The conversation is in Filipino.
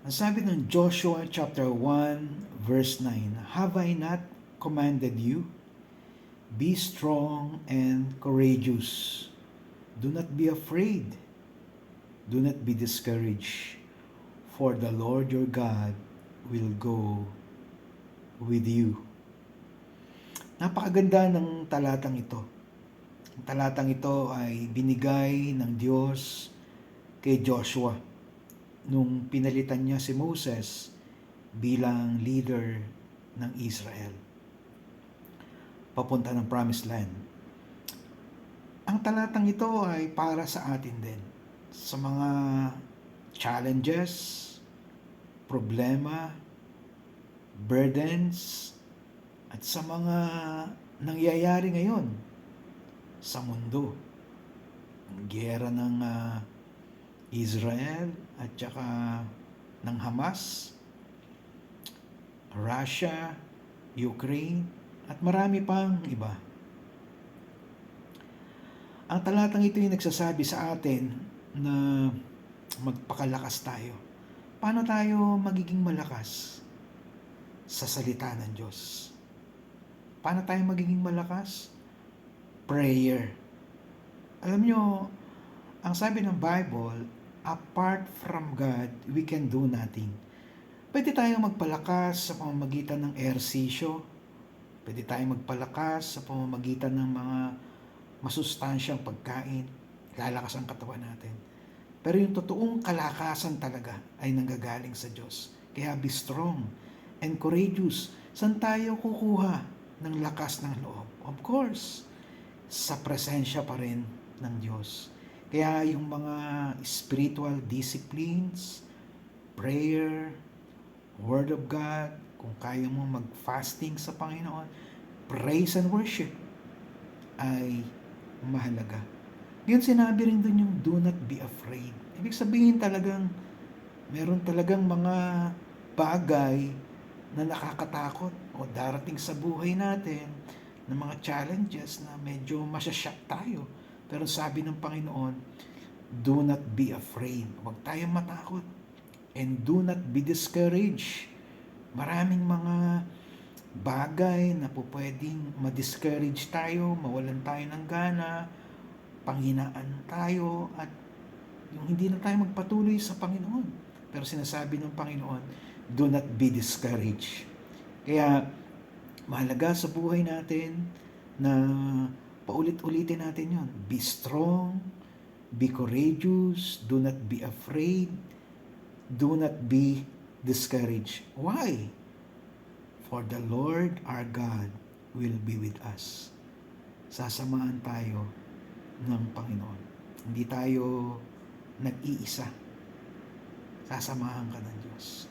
Ang sabi ng Joshua chapter 1 verse 9, "Have I not commanded you? Be strong and courageous. Do not be afraid. Do not be discouraged, for the Lord your God will go with you." Napakaganda ng talatang ito. Ang talatang ito ay binigay ng Diyos kay Joshua nung pinalitan niya si Moses bilang leader ng Israel papunta ng Promised Land. Ang talatang ito ay para sa atin din, sa mga challenges, problema, burdens, at sa mga nangyayari ngayon sa mundo. Ang giyera ng Israel at saka ng Hamas, Russia, Ukraine, at marami pang iba. Ang talatang ito ay nagsasabi sa atin na magpakalakas tayo. Paano tayo magiging malakas? Sa salita ng Diyos. Paano tayo magiging malakas? Prayer. Alam nyo, ang sabi ng Bible, apart from God, we can do nothing. Pwede tayong magpalakas sa pamamagitan ng ehersisyo. Pwede tayong magpalakas sa pamamagitan ng mga masustansyang pagkain. Lalakas ang katawan natin. Pero yung totoong kalakasan talaga ay nanggagaling sa Diyos. Kaya be strong and courageous. Saan tayo kukuha ng lakas ng loob? Of course, sa presensya pa rin ng Diyos. Kaya yung mga spiritual disciplines, prayer, Word of God, kung kaya mo mag-fasting sa Panginoon, praise and worship ay mahalaga. Ngayon sinabi rin dun yung do not be afraid. Ibig sabihin talagang meron talagang mga bagay na nakakatakot o darating sa buhay natin ng mga challenges na medyo masyashock tayo. Pero sabi ng Panginoon, do not be afraid. Huwag tayong matakot. And do not be discouraged. Maraming mga bagay na po pwedeng ma-discourage tayo, mawalan tayo ng gana, panghinaan tayo, at yung hindi na tayo magpatuloy sa Panginoon. Pero sinasabi ng Panginoon, do not be discouraged. Kaya mahalaga sa buhay natin na paulit-ulitin natin yon. Be strong, be courageous, do not be afraid, do not be discouraged. Why? For the Lord our God will be with us. Sasamahan tayo ng Panginoon. Hindi tayo nag-iisa. Sasamahan ka ng Diyos.